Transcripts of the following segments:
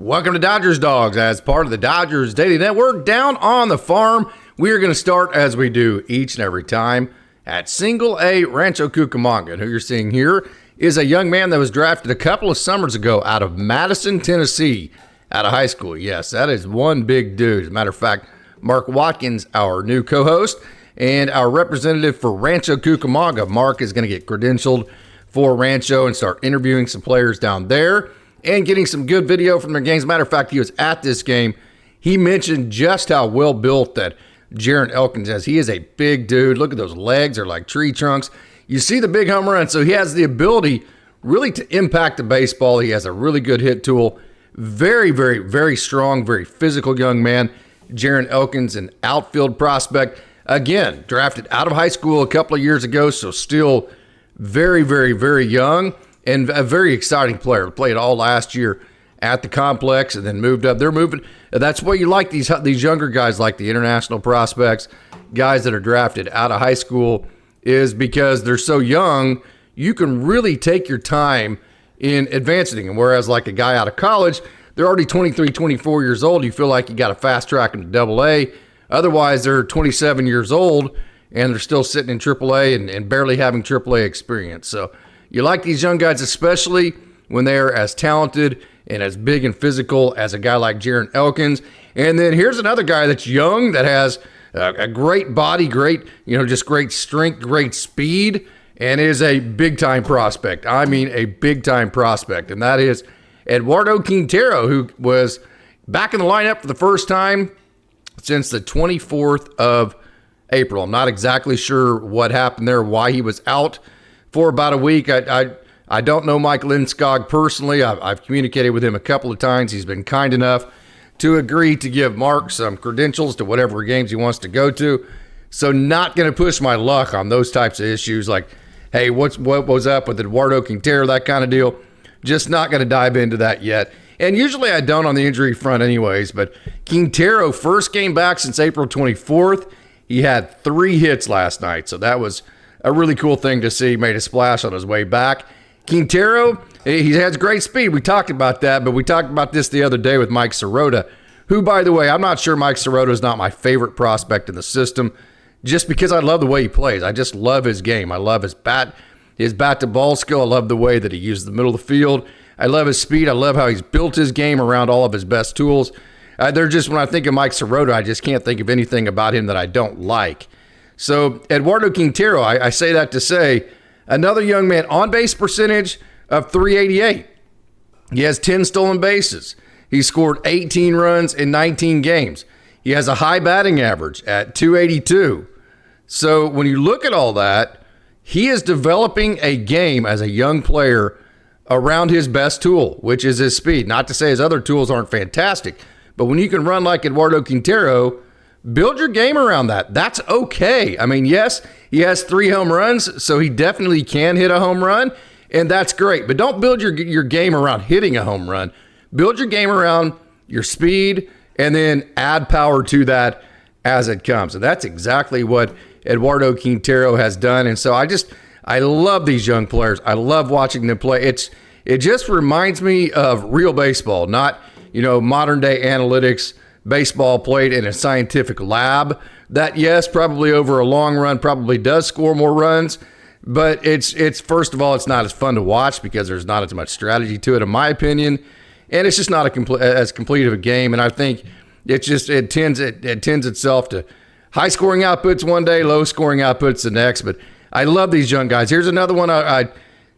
Welcome to Dodgers Dogs. As part of the Dodgers Daily Network, down on the farm, we are going to start, as we do each and every time, at Single A Rancho Cucamonga. And who you're seeing here is a young man that was drafted a couple of summers ago out of Madison, Tennessee, out of high school. Yes, that is one big dude. As a matter of fact, Mark Watkins, our new co-host, and our representative for Rancho Cucamonga. Mark is going to get credentialed for Rancho and start interviewing some players down there and getting some good video from their games. As a matter of fact, he was at this game. He mentioned just how well built that Jiren Elkins is. He is a big dude. Look at those legs. They're like tree trunks. You see the big home run. So he has the ability really to impact the baseball. He has a really good hit tool. Very, very, very strong, very physical young man. Jiren Elkins, an outfield prospect. Again, drafted out of high school a couple of years ago, so still very, very, very young and a very exciting player. Played all last year at the complex and then moved up. They're moving. That's what you like, these younger guys like the international prospects, guys that are drafted out of high school, is because they're so young, you can really take your time in advancing them. Whereas like a guy out of college, they're already 23, 24 years old. You feel like you got to fast track them to Double A. Otherwise, they're 27 years old and they're still sitting in Triple A and barely having Triple A experience. So you like these young guys, especially when they're as talented and as big and physical as a guy like Jiren Elkins. And then here's another guy that's young that has a great body, great, just great strength, great speed, and is a big-time prospect. I mean, a big-time prospect, and that is Eduardo Quintero, who was back in the lineup for the first time since the 24th of April. I'm not exactly sure what happened there, why he was out for about a week. I don't know Mike Lindskog personally. I've communicated with him a couple of times. He's been kind enough to agree to give Mark some credentials to whatever games he wants to go to. So not going to push my luck on those types of issues like, hey, what was up with Eduardo Quintero, that kind of deal. Just not going to dive into that yet. And usually I don't on the injury front anyways, but Quintero, first game back since April 24th. He had 3 hits last night, so that was a really cool thing to see. Made a splash on his way back. Quintero, he has great speed. We talked about that, but we talked about this the other day with Mike Sirota, who, by the way, I'm not sure Mike Sirota is not my favorite prospect in the system just because I love the way he plays. I just love his game. I love his bat-to-ball skill. I love the way that he uses the middle of the field. I love his speed. I love how he's built his game around all of his best tools. They're just, when I think of Mike Sirota, I just can't think of anything about him that I don't like. So Eduardo Quintero, I say that to say, another young man, on-base percentage of .388. He has 10 stolen bases. He scored 18 runs in 19 games. He has a high batting average at .282. So when you look at all that, he is developing a game as a young player around his best tool, which is his speed. Not to say his other tools aren't fantastic, but when you can run like Eduardo Quintero, build your game around that. That's okay. I mean, yes, he has 3 home runs, so he definitely can hit a home run, and that's great. But don't build your game around hitting a home run. Build your game around your speed and then add power to that as it comes. And that's exactly what Eduardo Quintero has done. And so I love these young players. I love watching them play. It just reminds me of real baseball, not, modern day analytics. Baseball played in a scientific lab that, yes, probably over a long run probably does score more runs, but it's first of all, it's not as fun to watch because there's not as much strategy to it, in my opinion, and it's just not as complete of a game. And I think it tends itself to high scoring outputs one day, low scoring outputs the next. But I love these young guys. Here's another one I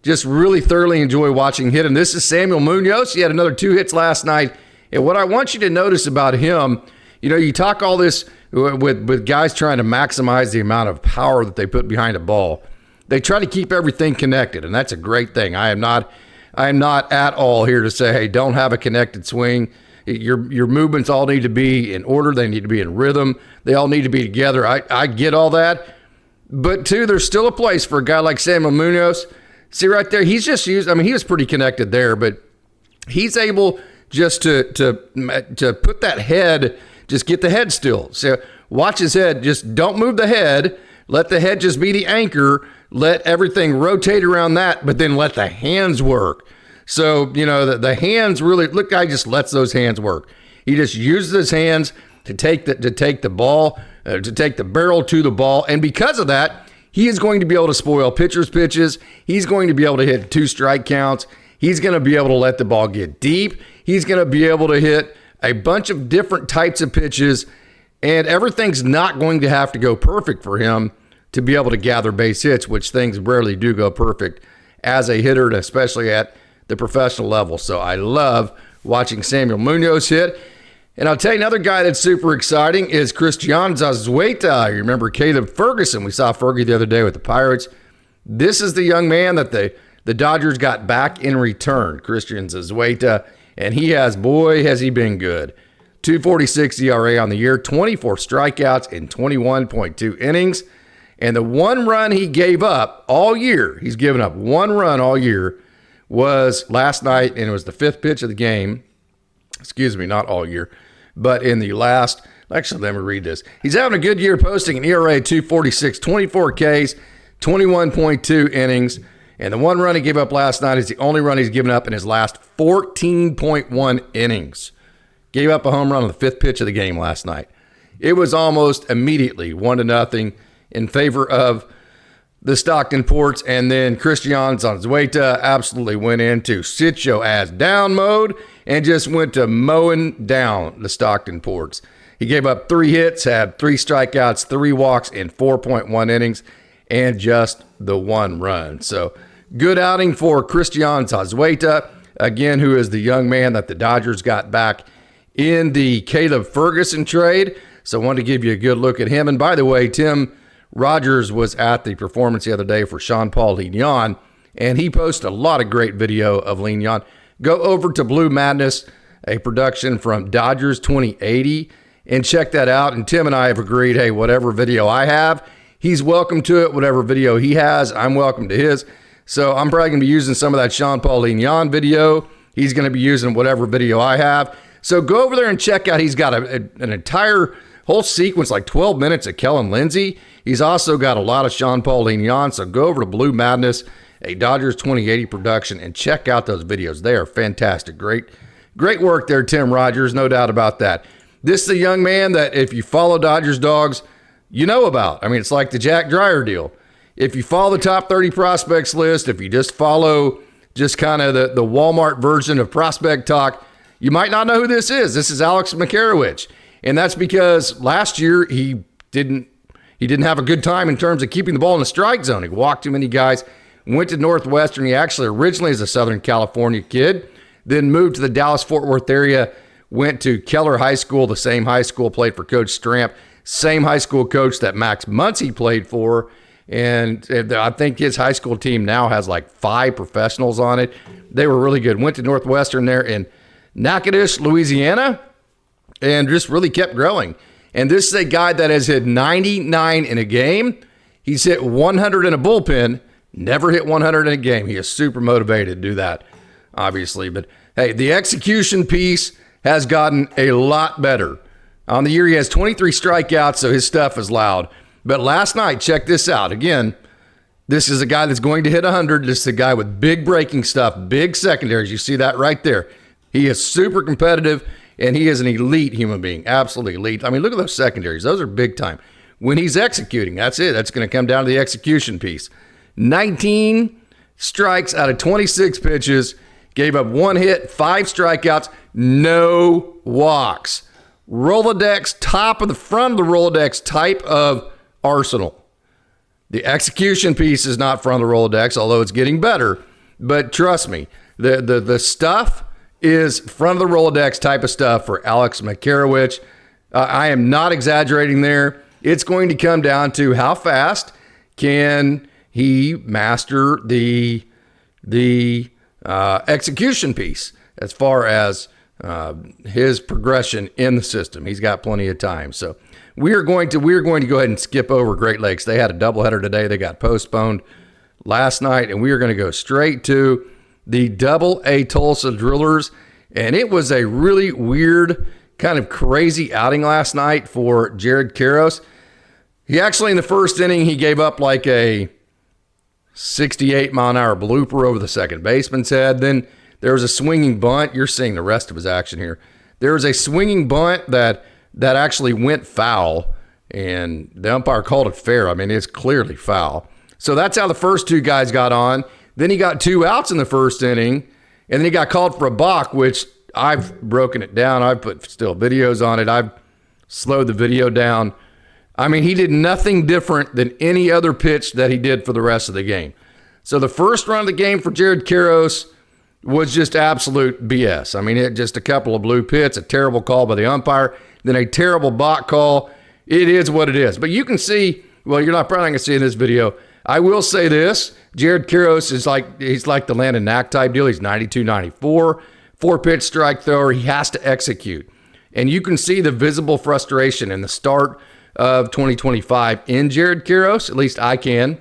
just really thoroughly enjoy watching hit, and this is Samuel Munoz. He had another 2 hits last night. And what I want you to notice about him, you talk all this with guys trying to maximize the amount of power that they put behind a ball. They try to keep everything connected, and that's a great thing. I am not at all here to say, hey, don't have a connected swing. Your movements all need to be in order. They need to be in rhythm. They all need to be together. I get all that. But, too, there's still a place for a guy like Samuel Munoz. See right there, he's just used, he was pretty connected there, but he's able just to put that head, just get the head still. So watch his head. Just don't move the head. Let the head just be the anchor. Let everything rotate around that, but then let the hands work. So, you know, the hands really, look, guy just lets those hands work. He just uses his hands to take the ball, to take the barrel to the ball. And because of that, he is going to be able to spoil pitchers' pitches. He's going to be able to hit 2 strike counts. He's going to be able to let the ball get deep. He's going to be able to hit a bunch of different types of pitches. And everything's not going to have to go perfect for him to be able to gather base hits, which things rarely do go perfect as a hitter, especially at the professional level. So I love watching Samuel Munoz hit. And I'll tell you another guy that's super exciting is Christian Zazueta. You remember Caleb Ferguson? We saw Fergie the other day with the Pirates. This is the young man that the Dodgers got back in return, Christian Zazueta. And he has, boy, has he been good. 2.46 ERA on the year, 24 strikeouts in 21.2 innings. And the one run he gave up all year, he's given up one run all year, was last night, and it was the 5th pitch of the game. Excuse me, not all year, but in the last, actually, let me read this. He's having a good year, posting an ERA 2.46, 24 Ks, 21.2 innings. And the one run he gave up last night is the only run he's given up in his last 14.1 innings. Gave up a home run on the 5th pitch of the game last night. It was almost immediately 1-0 in favor of the Stockton Ports. And then Christian Zazueta absolutely went into sit your ass down mode and just went to mowing down the Stockton Ports. He gave up 3 hits, had 3 strikeouts, 3 walks in 4.1 innings, and just the 1 run. So good outing for Christian Zazueta, again, who is the young man that the Dodgers got back in the Caleb Ferguson trade. So I wanted to give you a good look at him. And by the way, Tim Rogers was at the performance the other day for Sean-Paul Lignon, and he posted a lot of great video of Lignon. Go over to Blue Madness, a production from Dodgers 2080, and check that out. And Tim and I have agreed, hey, whatever video I have, he's welcome to it. Whatever video he has, I'm welcome to his. So I'm probably going to be using some of that Sean-Paul Lignon video. He's going to be using whatever video I have. So go over there and check out. He's got an entire whole sequence, like 12 minutes of Kellen Lindsay. He's also got a lot of Sean-Paul Lignon. So go over to Blue Madness, a Dodgers 2080 production, and check out those videos. They are fantastic. Great work there, Tim Rogers. No doubt about that. This is a young man that if you follow Dodgers dogs, you know about. I mean, it's like the Jack Dreyer deal. If you follow the top 30 prospects list, if you just follow just kind of the Walmart version of prospect talk, you might not know who this is. This is Alex McCarowitch. And that's because last year he didn't have a good time in terms of keeping the ball in the strike zone. He walked too many guys, went to Northwestern. He actually originally is a Southern California kid, then moved to the Dallas-Fort Worth area, went to Keller High School, the same high school, played for Coach Stramp, same high school coach that Max Muncy played for. And I think his high school team now has like 5 professionals on it. They were really good. Went to Northwestern there in Natchitoches, Louisiana, and just really kept growing. And this is a guy that has hit 99 in a game. He's hit 100 in a bullpen, never hit 100 in a game. He is super motivated to do that, obviously. But, hey, the execution piece has gotten a lot better. On the year, he has 23 strikeouts, so his stuff is loud. But last night, check this out. Again, this is a guy that's going to hit 100. This is a guy with big breaking stuff, big secondaries. You see that right there. He is super competitive, and he is an elite human being, absolutely elite. I mean, look at those secondaries. Those are big time. When he's executing, that's it. That's going to come down to the execution piece. 19 strikes out of 26 pitches, gave up 1 hit, 5 strikeouts, no walks. Rolodex, top of the front of the Rolodex type of arsenal. The execution piece is not front of the Rolodex, although it's getting better. But trust me, the stuff is front of the Rolodex type of stuff for Alex McCarowitch. I am not exaggerating there. It's going to come down to how fast can he master the execution piece as far as his progression in the system. He's got plenty of time. So we are going to go ahead and skip over Great Lakes. They had a doubleheader today. They got postponed last night, and we are going to go straight to the Double-A Tulsa Drillers. And it was a really weird, kind of crazy outing last night for Jared Karros. He actually, in the first inning, he gave up like a 68-mile-an-hour blooper over the second baseman's head. Then There was a swinging bunt. You're seeing the rest of his action here. There was a swinging bunt that actually went foul, and the umpire called it fair. I mean, it's clearly foul. So that's how the first two guys got on. Then he got 2 outs in the first inning, and then he got called for a balk, which I've broken it down. I've put still videos on it. I've slowed the video down. I mean, he did nothing different than any other pitch that he did for the rest of the game. So the first run of the game for Jared Karros was just absolute BS. I mean, just a couple of blue pits, a terrible call by the umpire, then a terrible balk call. It is what it is. But you can see, well, you're probably not going to see in this video. I will say this. Jared Karros he's like the Landon Knack type deal. He's 92, 94, 4-pitch strike thrower. He has to execute. And you can see the visible frustration in the start of 2025 in Jared Karros. At least I can.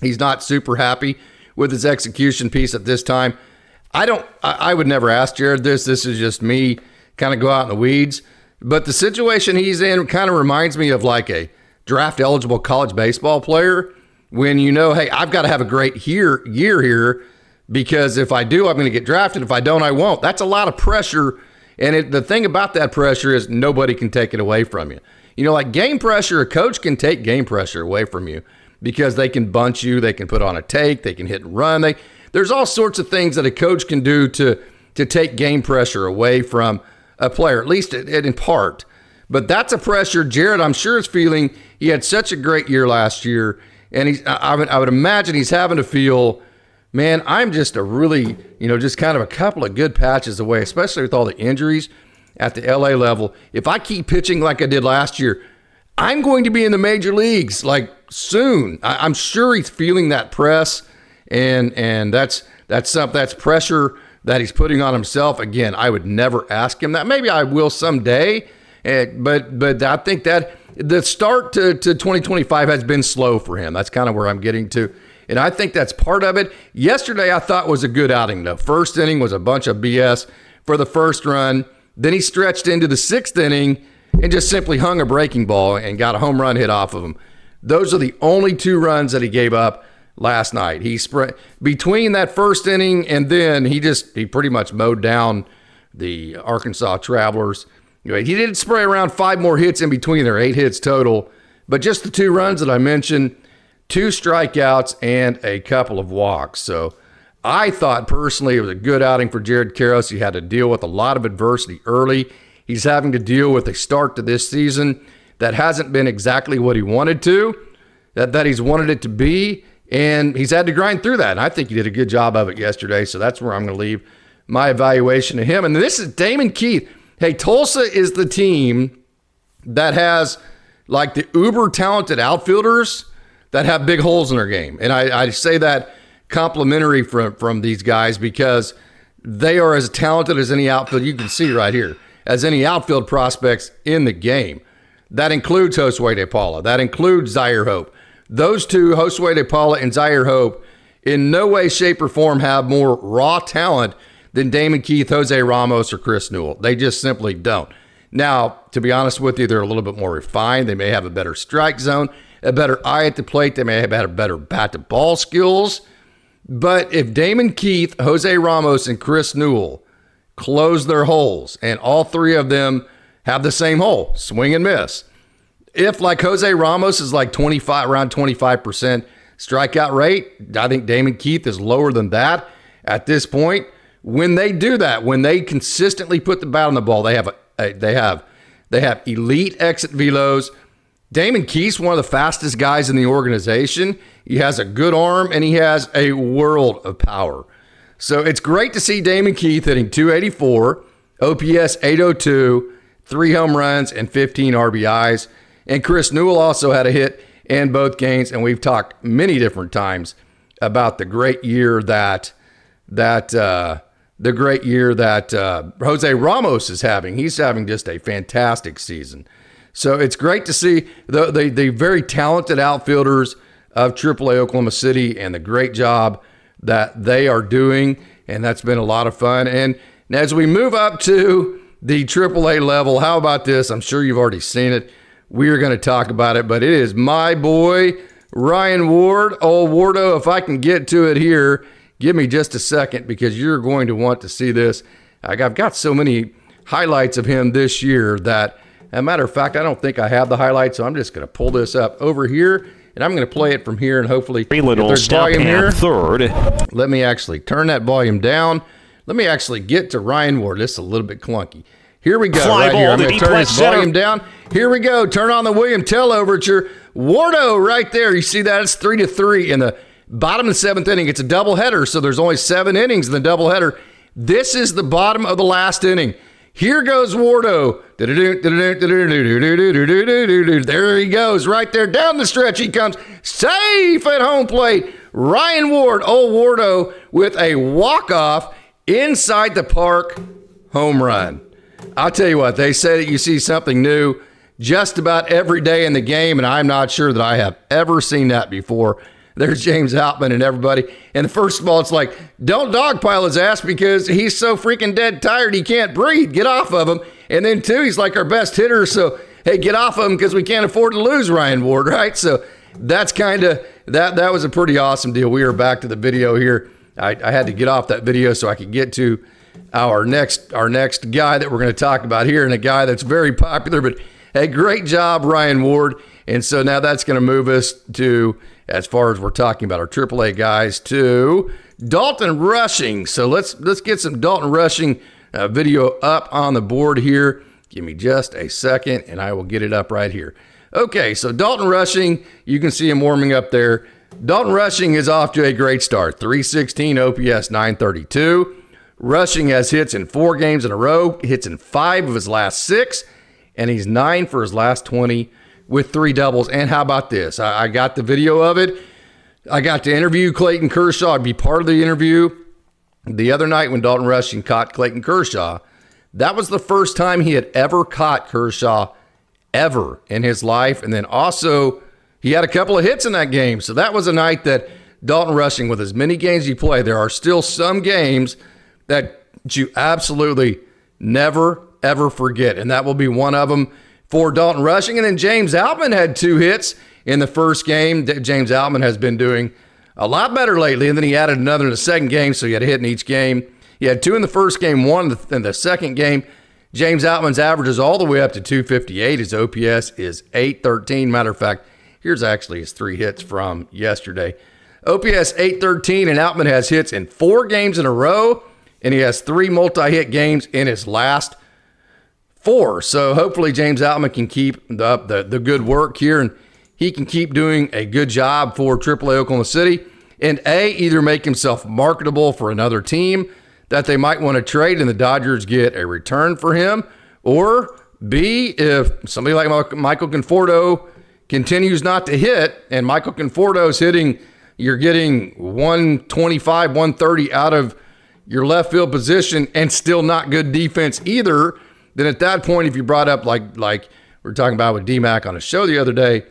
He's not super happy with his execution piece at this time. I would never ask Jared this. This is just me kind of go out in the weeds. But the situation he's in kind of reminds me of like a draft-eligible college baseball player when you know, hey, I've got to have a great year here because if I do, I'm going to get drafted. If I don't, I won't. That's a lot of pressure. And the thing about that pressure is nobody can take it away from you. You know, like game pressure, a coach can take game pressure away from you because they can bunt you, they can put on a take, they can hit and run. There's all sorts of things that a coach can do to take game pressure away from a player, at least in part. But that's a pressure Jared, I'm sure, is feeling. He had such a great year last year, and I would imagine he's having to feel, man, I'm just just kind of a couple of good patches away, especially with all the injuries at the LA level. If I keep pitching like I did last year, I'm going to be in the major leagues like soon. I'm sure he's feeling that press, and that's pressure that he's putting on himself. Again, I would never ask him that. Maybe I will someday, but I think that the start to 2025 has been slow for him. That's kind of where I'm getting to, and I think that's part of it. Yesterday, I thought was a good outing, though. First inning was a bunch of BS for the first run. Then he stretched into the 6th inning and just simply hung a breaking ball and got a home run hit off of him. Those are the only 2 runs that he gave up last night. He spread between that first inning and then he pretty much mowed down the Arkansas Travelers. Anyway, he did spray around 5 more hits in between there, 8 hits total. But just the 2 runs that I mentioned, 2 strikeouts and a couple of walks. So I thought personally it was a good outing for Jared Karros. He had to deal with a lot of adversity early. He's having to deal with a start to this season that hasn't been exactly what he wanted to, that he's wanted it to be, and he's had to grind through that. And I think he did a good job of it yesterday, so that's where I'm going to leave my evaluation of him. And this is Damon Keith. Hey, Tulsa is the team that has like the uber talented outfielders that have big holes in their game. And I say that complimentary from these guys because they are as talented as any outfield you can see right here, as any outfield prospects in the game. That includes Josue De Paula. That includes Zaire Hope. Those two, Josue De Paula and Zaire Hope, in no way, shape, or form have more raw talent than Damon Keith, Jose Ramos, or Chris Newell. They just simply don't. Now, to be honest with you, they're a little bit more refined. They may have a better strike zone, a better eye at the plate. They may have had a better bat-to-ball skills. But if Damon Keith, Jose Ramos, and Chris Newell close their holes, and all 3 of them have the same hole, swing and miss. If like Jose Ramos is like around 25% strikeout rate, I think Damon Keith is lower than that at this point. When they do that, when they consistently put the bat on the ball, they have elite exit velos. Damon Keith's one of the fastest guys in the organization. He has a good arm and he has a world of power. So it's great to see Damon Keith hitting .284, OPS .802, 3 home runs and 15 RBIs. And Chris Newell also had a hit in both games. And we've talked many different times about the great year that Jose Ramos is having. He's having just a fantastic season. So it's great to see the very talented outfielders of AAA Oklahoma City and the great job that they are doing. And that's been a lot of fun. And as we move up to the AAA level, how about this? I'm sure you've already seen it. We are going to talk about it, but it is my boy, Ryan Ward. Old Wardo, if I can get to it here. give me just a second because you're going to want to see this. I've got so many highlights of him this year that, as a matter of fact, I don't think I have the highlights, so I'm just going to pull this up over here, and I'm going to play it from here, and hopefully Freeland will stop at third. Let me actually turn that volume down. Let me actually get to Ryan Ward. This is a little bit clunky. Here we go, Fly right ball here. I'm to going to deep turn left this center. volume down. Here we go. Turn on the William Tell overture. Wardo right there. You see that? It's 3-3 in the bottom of the seventh inning. It's a doubleheader, so there's only 7 innings in the doubleheader. This is the bottom of the last inning. Here goes Wardo. There he goes, right there down the stretch. He comes safe at home plate. Ryan Ward, old Wardo, with a walk-off inside the park home run. I'll tell you what, they say that you see something new just about every day in the game, and I'm not sure that I have ever seen that before. There's James Outman and everybody. And first of all, it's like, don't dogpile his ass because he's so freaking dead tired he can't breathe. Get off of him. And then, two, he's like our best hitter, so, hey, get off of him because we can't afford to lose Ryan Ward, right? So that's kind of, that was a pretty awesome deal. We are back to the video here. I had to get off that video so I could get to our next guy that we're going to talk about here, and a guy that's very popular. But, hey, great job, Ryan Ward. And so now that's going to move us to, as far as we're talking about our AAA guys, to Dalton Rushing. So let's get some Dalton Rushing video up on the board here. Give me just a second, and I will get it up right here. Okay, so Dalton Rushing, you can see him warming up there. Dalton Rushing is off to a great start. 316 OPS, 932. Rushing has hits in 4 games in a row, hits in 5 of his last 6, and he's 9 for his last 20 with 3 doubles. And how about this? I got the video of it. I got to interview Clayton Kershaw. I'd be part of the interview the other night when Dalton Rushing caught Clayton Kershaw. That was the first time he had ever caught Kershaw ever in his life. And then also, he had a couple of hits in that game. So that was a night that Dalton Rushing, with as many games you play, there are still some games that you absolutely never, ever forget. And that will be one of them for Dalton Rushing. And then James Outman had 2 hits in the first game. James Outman has been doing a lot better lately, and then he added another in the second game, so he had a hit in each game. He had 2 in the first game, 1 in the second game. James Outman's average is all the way up to 258. His OPS is 813. Matter of fact, here's actually his 3 hits from yesterday. OPS 813, and Outman has hits in 4 games in a row, and he has 3 multi-hit games in his last 4. So hopefully James Outman can keep up the good work here, and he can keep doing a good job for AAA Oklahoma City, and either make himself marketable for another team that they might want to trade and the Dodgers get a return for him, or B, if somebody like Michael Conforto continues not to hit, and Michael Conforto's hitting, you're getting 125, 130 out of your left field position and still not good defense either, then at that point, if you brought up like we were talking about with D-Mac on a show the other day,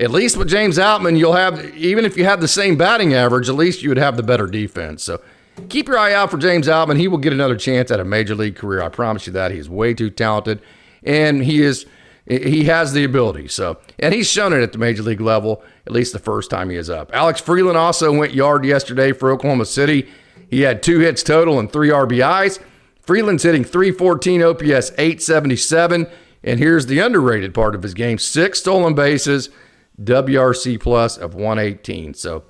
at least with James Outman, you'll have, even if you have the same batting average, at least you would have the better defense. So keep your eye out for James Outman. He will get another chance at a major league career. I promise you that. He's way too talented, and he has the ability. So, and he's shown it at the major league level, at least the first time he is up. Alex Freeland also went yard yesterday for Oklahoma City. He had 2 hits total and 3 RBIs. Freeland's hitting 314, OPS 877. And here's the underrated part of his game: 6 stolen bases, WRC plus of 118. So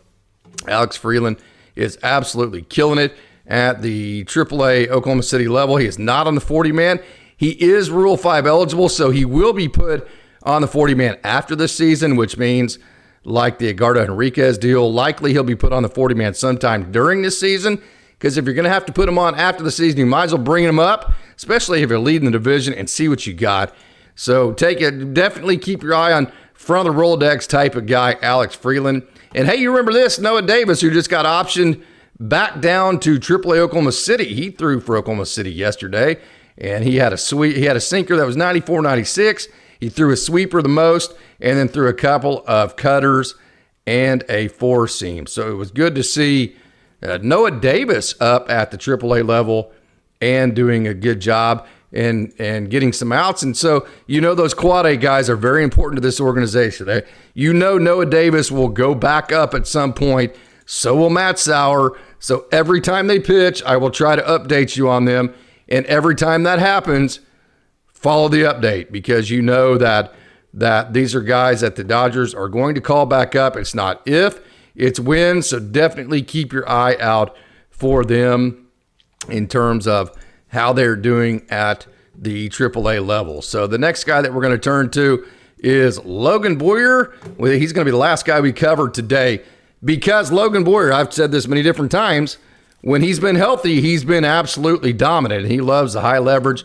Alex Freeland is absolutely killing it at the AAA Oklahoma City level. He is not on the 40-man. He is Rule 5 eligible, so he will be put on the 40-man after this season, which means, like the Edgardo Henriquez deal, likely he'll be put on the 40-man sometime during this season, because if you're going to have to put him on after the season, you might as well bring him up, especially if you're leading the division, and see what you got. So definitely keep your eye on front of the Rolodex type of guy, Alex Freeland. And hey, you remember this, Noah Davis, who just got optioned back down to AAA Oklahoma City. He threw for Oklahoma City yesterday, and he had a sinker that was 94, 96. He threw a sweeper the most, and then threw a couple of cutters and a 4-seam. So it was good to see Noah Davis up at the AAA level and doing a good job and getting some outs. And so, those quad A guys are very important to this organization. Noah Davis will go back up at some point. So will Matt Sauer. So every time they pitch, I will try to update you on them. And every time that happens, follow the update, because you know that these are guys that the Dodgers are going to call back up. It's not if, it's when. So definitely keep your eye out for them in terms of how they're doing at the AAA level. So the next guy that we're going to turn to is Logan Boyer. Well, he's going to be the last guy we cover today, because Logan Boyer, I've said this many different times, when he's been healthy, he's been absolutely dominant. He loves the high leverage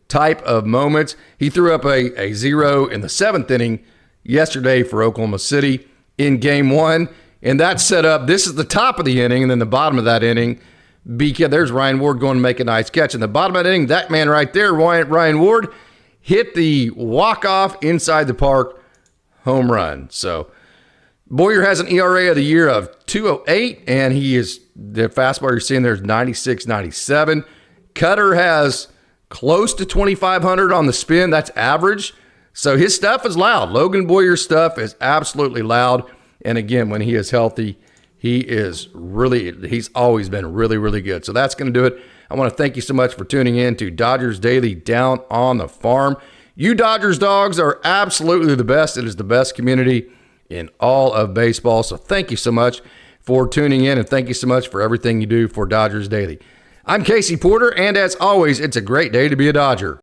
type of moments. He threw up a 0 in the 7th inning yesterday for Oklahoma City in game 1. And that set up, this is the top of the inning, and then the bottom of that inning, because there's Ryan Ward going to make a nice catch. In the bottom of that inning, that man right there, Ryan Ward, hit the walk-off inside the park home run. So Boyer has an ERA of the year of 2.08, and he is, the fastball you're seeing there is 96-97. Cutter has close to 2,500 on the spin. That's average. So his stuff is loud. Logan Boyer's stuff is absolutely loud. And again, when he is healthy, he's always been really, really good. So that's going to do it. I want to thank you so much for tuning in to Dodgers Daily Down on the Farm. You Dodgers dogs are absolutely the best. It is the best community in all of baseball. So thank you so much for tuning in, and thank you so much for everything you do for Dodgers Daily. I'm Casey Porter, and as always, it's a great day to be a Dodger.